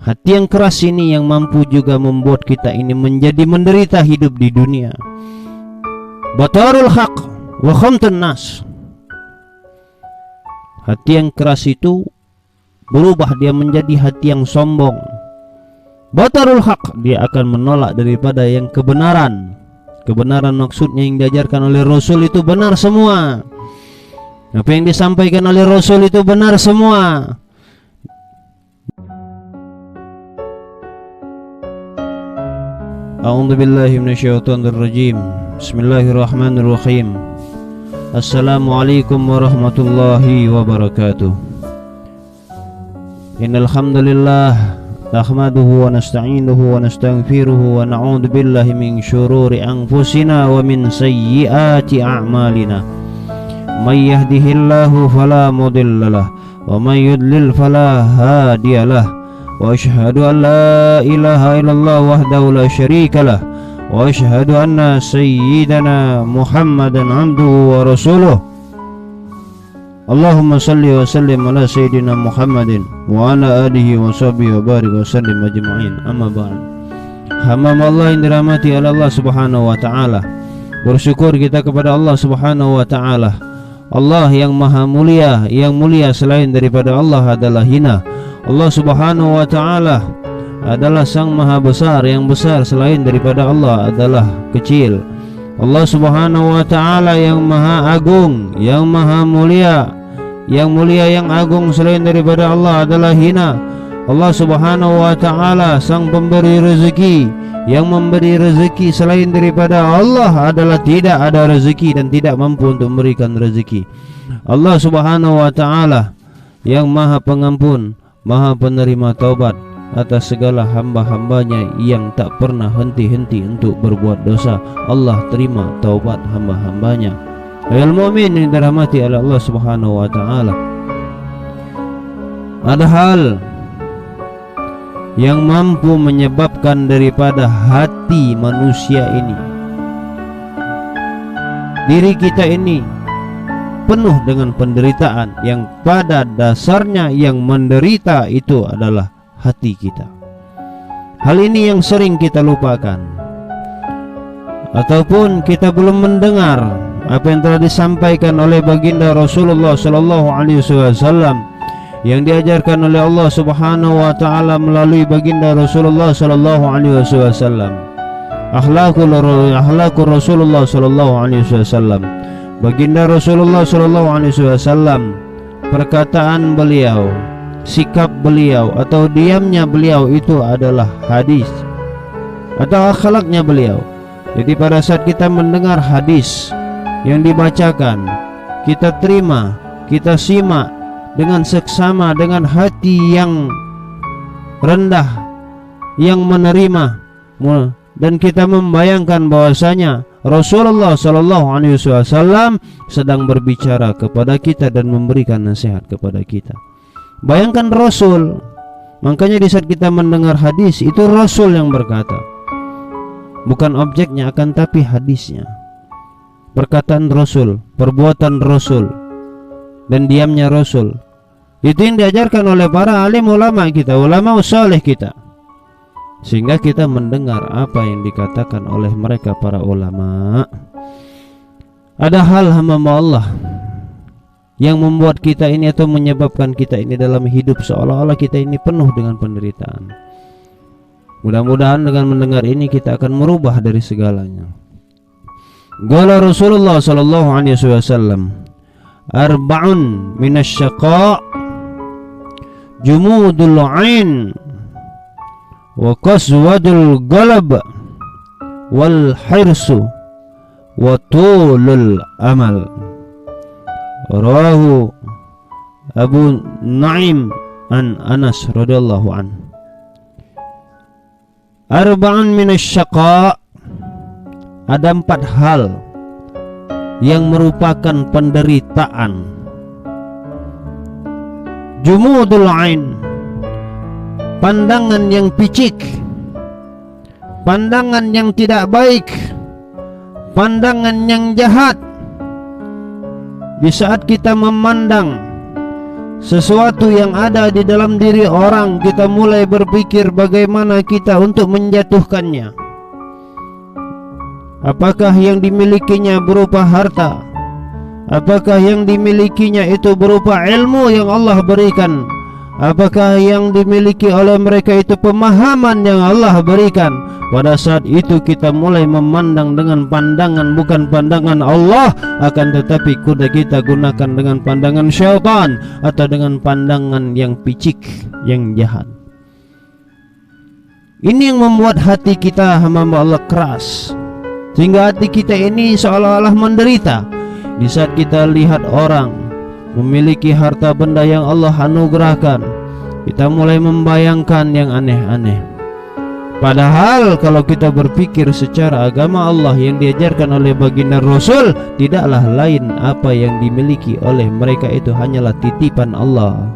Hati yang keras ini yang mampu juga membuat kita ini menjadi menderita hidup di dunia. Batarul haq wa khamtun nas. Hati yang keras itu berubah, dia menjadi hati yang sombong. Batarul haq, dia akan menolak daripada yang kebenaran. Kebenaran maksudnya yang diajarkan oleh Rasul itu benar semua. Apa yang disampaikan oleh Rasul itu benar semua. A'udzu billahi minasyaitonir rajim. Bismillahirrahmanirrahim. Assalamualaikum warahmatullahi wabarakatuh. Innal hamdalillah nahmaduhu wa nasta'inuhu wa nastaghfiruhu wa na'udzu billahi min syururi anfusina wa min sayyiati a'malina. May yahdihillahu fala mudhillalah wa may yudlil fala hadiyalah. Wa asyhadu an la ilaha illallah wahdahu la syarikalah wa asyhadu anna sayyidana Muhammadan abduhu wa rasuluh. Allahumma salli wa sallim ala sayyidina Muhammadin wa ala alihi wa sahbihi wa barik wa sallim ajma'in. Amma ba'd. Hamba Allah yang dirahmati oleh Allah Subhanahu wa taala, bersyukur kita kepada Allah Subhanahu wa taala. Allah yang maha mulia, yang mulia selain daripada Allah adalah hina. Allah Subhanahu wa ta'ala adalah sang maha besar, yang besar selain daripada Allah adalah kecil. Allah Subhanahu wa ta'ala yang maha agung, yang maha mulia, yang mulia yang agung selain daripada Allah adalah hina. Allah Subhanahu wa ta'ala sang pemberi rezeki, yang memberi rezeki selain daripada Allah adalah tidak ada rezeki dan tidak mampu untuk memberikan rezeki. Allah Subhanahu wa ta'ala yang maha pengampun, maha penerima taubat atas segala hamba-hambanya yang tak pernah henti-henti untuk berbuat dosa. Allah terima taubat hamba-hambanya. Ayol mu'min yang dirahmati oleh Allah Subhanahu wa ta'ala, ada hal yang mampu menyebabkan daripada hati manusia ini, diri kita ini penuh dengan penderitaan, yang pada dasarnya yang menderita itu adalah hati kita. Hal ini yang sering kita lupakan, ataupun kita belum mendengar apa yang telah disampaikan oleh baginda Rasulullah sallallahu alaihi wasallam, yang diajarkan oleh Allah Subhanahu wa taala melalui baginda Rasulullah sallallahu alaihi wasallam. Akhlaqul Rasulullah sallallahu alaihi wasallam. Baginda Rasulullah sallallahu alaihi wasallam, perkataan beliau, sikap beliau atau diamnya beliau itu adalah hadis atau akhlaknya beliau. Jadi pada saat kita mendengar hadis yang dibacakan, kita terima, kita simak dengan seksama, dengan hati yang rendah, yang menerima, dan kita membayangkan bahwasanya Rasulullah sallallahu alaihi wasallam sedang berbicara kepada kita dan memberikan nasihat kepada kita. Bayangkan Rasul. Makanya di saat kita mendengar hadis, itu Rasul yang berkata, bukan objeknya akan tapi hadisnya. Perkataan Rasul, perbuatan Rasul, dan diamnya Rasul. Itu yang diajarkan oleh para alim ulama kita, ulama saleh kita, sehingga kita mendengar apa yang dikatakan oleh mereka para ulama. Ada hal hamba Allah yang membuat kita ini atau menyebabkan kita ini dalam hidup seolah-olah kita ini penuh dengan penderitaan. Mudah-mudahan dengan mendengar ini kita akan merubah dari segalanya. Qala Rasulullah sallallahu alaihi wasallam, arba'un minasyaqa jumudul 'ain wa qaswadul qalb wal hirsu wa tulul amal. Rawahu Abu Naim an Anas radhiyallahu an. Arba'un minasyaqa, ada 4 hal yang merupakan penderitaan. Jumudul 'ain, pandangan yang picik, pandangan yang tidak baik, pandangan yang jahat. Di saat kita memandang sesuatu yang ada di dalam diri orang, kita mulai berpikir bagaimana kita untuk menjatuhkannya. Apakah yang dimilikinya berupa harta? Apakah yang dimilikinya itu berupa ilmu yang Allah berikan? Apakah yang dimiliki oleh mereka itu pemahaman yang Allah berikan? Pada saat itu kita mulai memandang dengan pandangan bukan pandangan Allah, akan tetapi kuda kita gunakan dengan pandangan syaitan atau dengan pandangan yang picik, yang jahat. Ini yang membuat hati kita hamba Allah keras, sehingga hati kita ini seolah-olah menderita di saat kita lihat orang memiliki harta benda yang Allah anugerahkan. Kita mulai membayangkan yang aneh-aneh. Padahal kalau kita berpikir secara agama Allah yang diajarkan oleh baginda Rasul, tidaklah lain apa yang dimiliki oleh mereka itu hanyalah titipan Allah.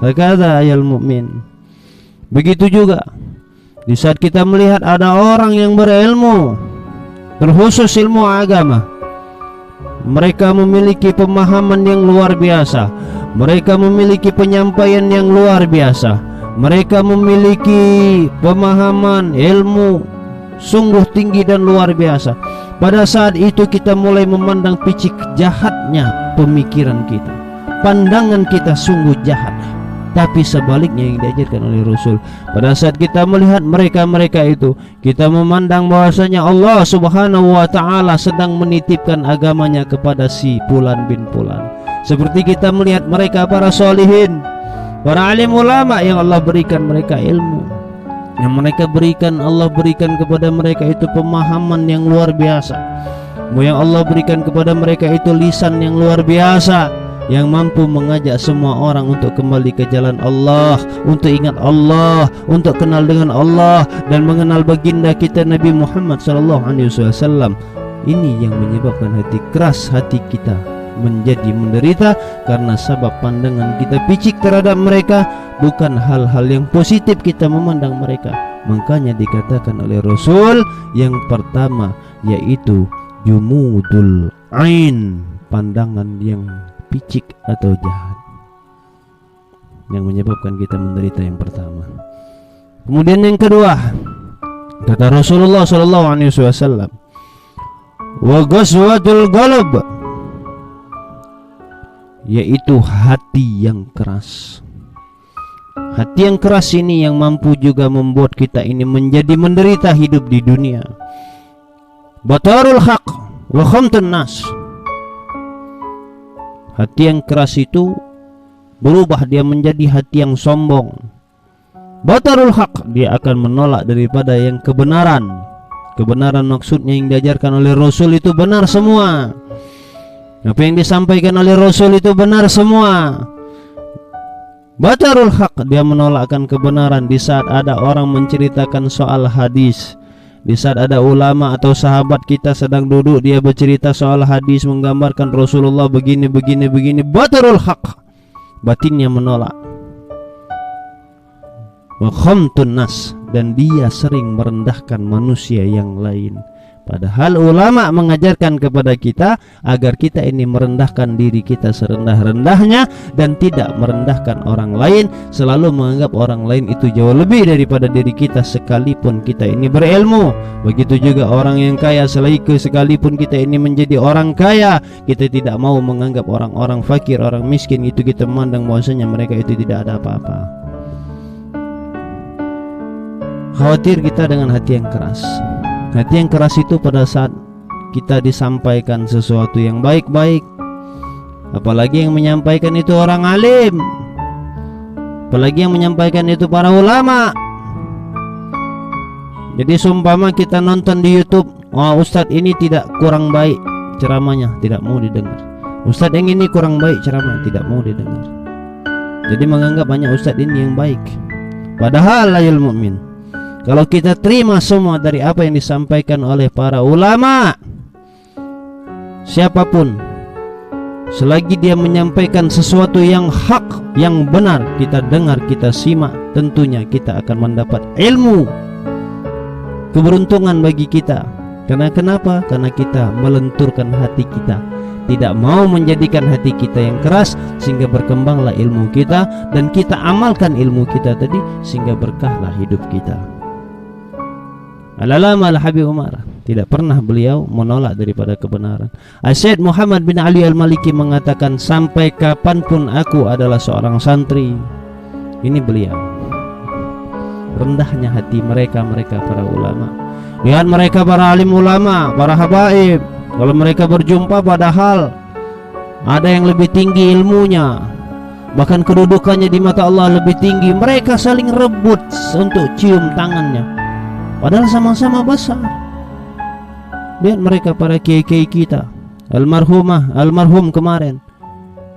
Hakadha ayal mu'min. Begitu juga di saat kita melihat ada orang yang berilmu, terkhusus ilmu agama, mereka memiliki pemahaman yang luar biasa, mereka memiliki penyampaian yang luar biasa, mereka memiliki pemahaman ilmu sungguh tinggi dan luar biasa. Pada saat itu kita mulai memandang picik jahatnya pemikiran kita, pandangan kita sungguh jahat. Tapi sebaliknya yang diajarkan oleh Rasul, pada saat kita melihat mereka itu, kita memandang bahwasanya Allah Subhanahu wa ta'ala sedang menitipkan agamanya kepada si Fulan bin Fulan. Seperti kita melihat mereka para solihin, para alim ulama yang Allah berikan mereka ilmu, yang mereka berikan, Allah berikan kepada mereka itu pemahaman yang luar biasa, yang Allah berikan kepada mereka itu lisan yang luar biasa, yang mampu mengajak semua orang untuk kembali ke jalan Allah, untuk ingat Allah, untuk kenal dengan Allah dan mengenal baginda kita Nabi Muhammad SAW. Ini yang menyebabkan hati keras, hati kita menjadi menderita karena sebab pandangan kita picik terhadap mereka, bukan hal-hal yang positif kita memandang mereka. Makanya dikatakan oleh Rasul yang pertama yaitu jumudul ain, pandangan yang picik atau jahat, yang menyebabkan kita menderita yang pertama. Kemudian yang kedua, kata Rasulullah SAW, wa ghazwatul qalb, yaitu hati yang keras. Hati yang keras ini yang mampu juga membuat kita ini menjadi menderita hidup di dunia. Batarul haq wa khamtun nas, hati yang keras itu berubah, dia menjadi hati yang sombong. Batarul haq, dia akan menolak daripada yang kebenaran. Kebenaran maksudnya yang diajarkan oleh Rasul itu benar semua. Apa yang disampaikan oleh Rasul itu benar semua. Batarul haq, dia menolakkan kebenaran. Di saat ada orang menceritakan soal hadis, di saat ada ulama atau sahabat kita sedang duduk, dia bercerita soal hadis, menggambarkan Rasulullah begini, batarul haq, batinnya menolak. Wa khamtun nas, dan dia sering merendahkan manusia yang lain. Padahal ulama mengajarkan kepada kita agar kita ini merendahkan diri kita serendah-rendahnya dan tidak merendahkan orang lain, selalu menganggap orang lain itu jauh lebih daripada diri kita sekalipun kita ini berilmu. Begitu juga orang yang kaya, sekalipun kita ini menjadi orang kaya, kita tidak mau menganggap orang-orang fakir, orang miskin itu kita memandang bahwasanya mereka itu tidak ada apa-apa. Khawatir kita dengan hati yang keras. Hati yang keras itu pada saat kita disampaikan sesuatu yang baik-baik, apalagi yang menyampaikan itu orang alim, apalagi yang menyampaikan itu para ulama. Jadi seumpama kita nonton di YouTube, oh ustadz ini tidak kurang baik ceramahnya, tidak mau didengar. Ustadz yang ini kurang baik ceramah, tidak mau didengar. Jadi menganggap banyak ustadz ini yang baik. Padahal ayul mukmin, kalau kita terima semua dari apa yang disampaikan oleh para ulama, siapapun, selagi dia menyampaikan sesuatu yang hak, yang benar, kita dengar, kita simak, tentunya kita akan mendapat ilmu, keberuntungan bagi kita. Karena kenapa? Karena kita melenturkan hati kita. tidak mau menjadikan hati kita yang keras, sehingga berkembanglah ilmu kita dan kita amalkan ilmu kita tadi sehingga berkahlah hidup kita. Al-Allamah Al-Habib Umar, tidak pernah beliau menolak daripada kebenaran. Syekh Muhammad bin Ali Al-Maliki mengatakan, sampai kapanpun aku adalah seorang santri. Ini beliau, rendahnya hati mereka para ulama. Lihat mereka para alim ulama, para habaib, kalau mereka berjumpa padahal ada yang lebih tinggi ilmunya, bahkan kedudukannya di mata Allah lebih tinggi, mereka saling rebut untuk cium tangannya, padahal sama-sama besar. Lihat mereka para kiai-kiai kita, almarhum kemarin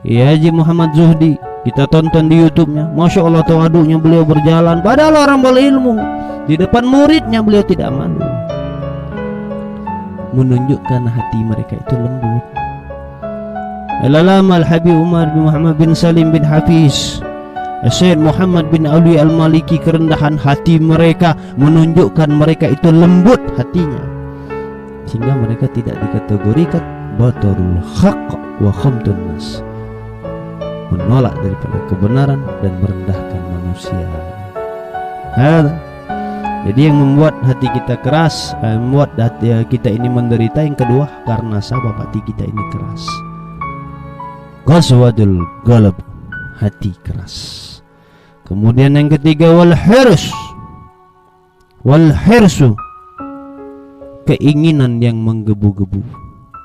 ya Haji Muhammad Zuhdi, kita tonton di YouTube-nya, Masya Allah tawaduknya beliau berjalan, padahal orang berilmu, di depan muridnya beliau tidak malu, menunjukkan hati mereka itu lembut. Al-Allamah Al-Habib Umar bin Muhammad bin Salim bin Hafiz, Syekh Muhammad bin Ali Al-Maliki, kerendahan hati mereka menunjukkan mereka itu lembut hatinya, sehingga mereka tidak dikategorikan batarul haqq wa khamtun nas, menolak daripada kebenaran dan merendahkan manusia. Jadi yang membuat hati kita keras, membuat hati kita ini menderita, yang kedua karena sebab hati kita ini keras. Ghazwatul qalb, hati keras. Kemudian yang ketiga wal hirsu, keinginan yang menggebu-gebu.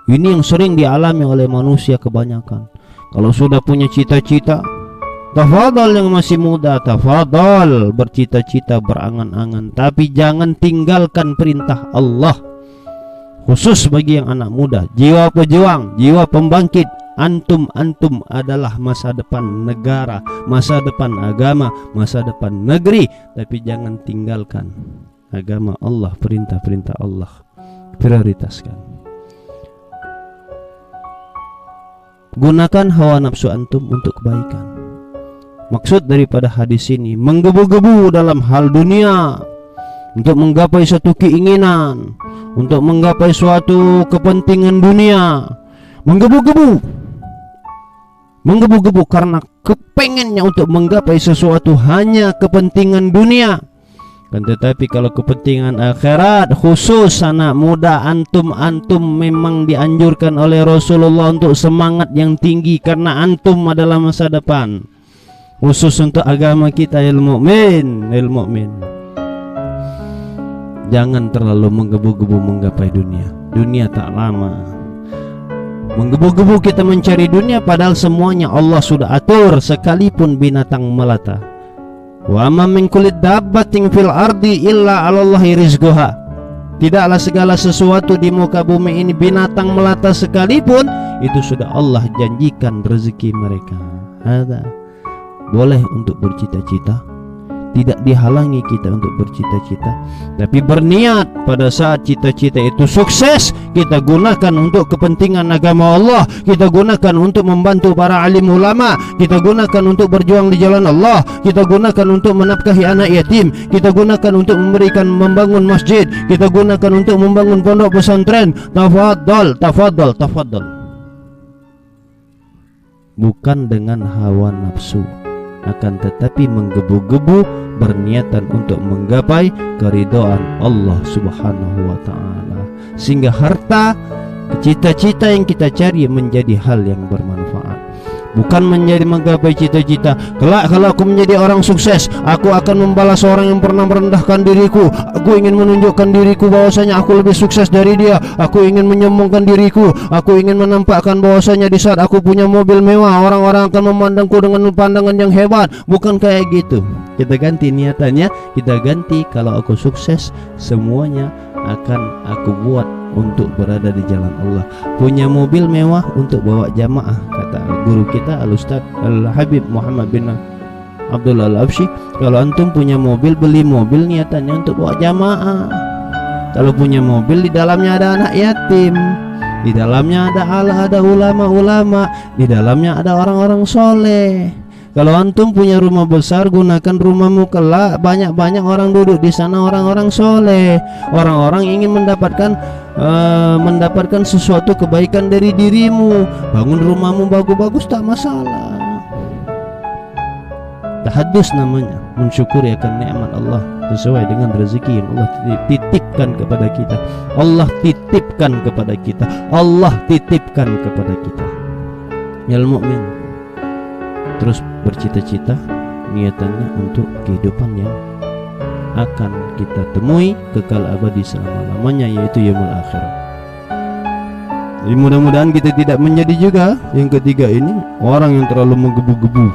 Ini yang sering dialami oleh manusia kebanyakan. Kalau sudah punya cita-cita, tafadhal yang masih muda, tafadhal bercita-cita, berangan-angan, tapi jangan tinggalkan perintah Allah. Khusus bagi yang anak muda, jiwa pejuang, jiwa pembangkit, antum adalah masa depan negara, masa depan agama, masa depan negeri. Tapi jangan tinggalkan agama Allah, perintah-perintah Allah, prioritaskan. Gunakan hawa nafsu antum untuk kebaikan. Maksud daripada hadis ini, menggebu-gebu dalam hal dunia untuk menggapai suatu keinginan, untuk menggapai suatu kepentingan dunia. Menggebu-gebu karena kepengennya untuk menggapai sesuatu hanya kepentingan dunia. Kan tetapi kalau kepentingan akhirat, khusus anak muda, antum memang dianjurkan oleh Rasulullah untuk semangat yang tinggi, karena antum adalah masa depan. Khusus untuk agama kita, mukmin. Jangan terlalu menggebu-gebu menggapai dunia. Dunia tak lama. Menggebu-gebu kita mencari dunia, padahal semuanya Allah sudah atur, sekalipun binatang melata. Wa ma min kulli dabbatin fil ardi illa 'alallahi rizquha. Tidaklah segala sesuatu di muka bumi ini, binatang melata sekalipun, itu sudah Allah janjikan rezeki mereka. Ada boleh untuk bercita-cita, tidak dihalangi kita untuk bercita-cita, tapi berniat pada saat cita-cita itu sukses, kita gunakan untuk kepentingan agama Allah, kita gunakan untuk membantu para alim ulama, kita gunakan untuk berjuang di jalan Allah, kita gunakan untuk menafkahi anak yatim, kita gunakan untuk membangun masjid, kita gunakan untuk membangun pondok pesantren. Tafadhal, bukan dengan hawa nafsu, akan tetapi menggebu-gebu berniatan untuk menggapai keridhaan Allah Subhanahu wa taala, sehingga harta, cita-cita yang kita cari menjadi hal yang bermanfaat. Bukan menjadi menggapai cita-cita, kelak kalau aku menjadi orang sukses, aku akan membalas orang yang pernah merendahkan diriku. Aku ingin menunjukkan diriku bahwasanya aku lebih sukses dari dia. Aku ingin menyombongkan diriku. Aku ingin menampakkan bahwasanya di saat aku punya mobil mewah, orang-orang akan memandangku dengan pandangan yang hebat. Bukan kayak gitu. Kita ganti niatannya, kita ganti, kalau aku sukses, semuanya akan aku buat untuk berada di jalan Allah. Punya mobil mewah untuk bawa jamaah, kata guru kita Al-Ustaz Al-Habib Muhammad bin Abdul Al-Absyi, kalau antum punya mobil, beli mobil niatannya untuk bawa jamaah. Kalau punya mobil, di dalamnya ada anak yatim, di dalamnya ada ulama-ulama, di dalamnya ada orang-orang soleh. Kalau antum punya rumah besar, gunakan rumahmu kelak banyak-banyak orang duduk di sana, orang-orang soleh, orang-orang ingin mendapatkan mendapatkan sesuatu kebaikan dari dirimu. Bangun rumahmu bagus-bagus, tak masalah. Tahadus namanya, mensyukuri akan nikmat Allah sesuai dengan rezeki yang Allah titipkan kepada kita. Allah titipkan kepada kita. Allah titipkan kepada kita. Ya mukmin, terus bercita-cita niatannya untuk kehidupan yang akan kita temui kekal abadi selama-lamanya, yaitu yaumul akhirah. Jadi mudah-mudahan kita tidak menjadi juga yang ketiga ini orang yang terlalu menggebu-gebu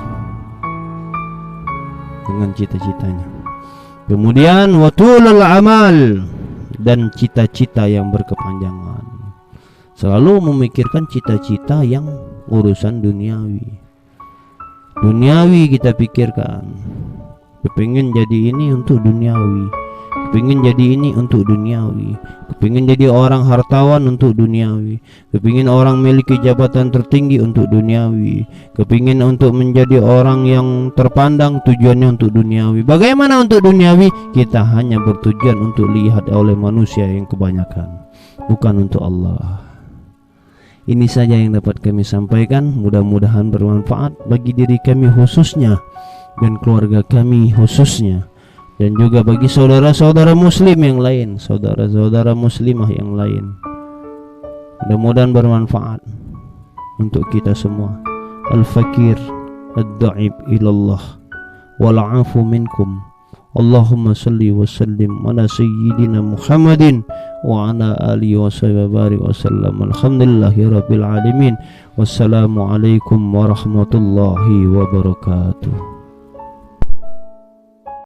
dengan cita-citanya. Kemudian watulul amal, dan cita-cita yang berkepanjangan. Selalu memikirkan cita-cita yang urusan duniawi. Duniawi kita pikirkan. Kepingin jadi ini untuk duniawi, kepingin jadi ini untuk duniawi, kepingin jadi orang hartawan untuk duniawi, kepingin orang memiliki jabatan tertinggi untuk duniawi, kepingin untuk menjadi orang yang terpandang, tujuannya untuk duniawi. Bagaimana untuk duniawi? Kita hanya bertujuan untuk lihat oleh manusia yang kebanyakan, bukan untuk Allah. Ini saja yang dapat kami sampaikan, mudah-mudahan bermanfaat bagi diri kami khususnya dan keluarga kami khususnya, dan juga bagi saudara-saudara muslim yang lain, saudara-saudara muslimah yang lain. Mudah-mudahan bermanfaat untuk kita semua. Al-fakir ad-da'ib ilallah wal-afu minkum. Allahumma salli wa sallim ala sayyidina Muhammadin wa ala alihi wa sahbihi wa sallam. Alhamdulillahi rabbil alamin. Wassalamu alaikum warahmatullahi wabarakatuh.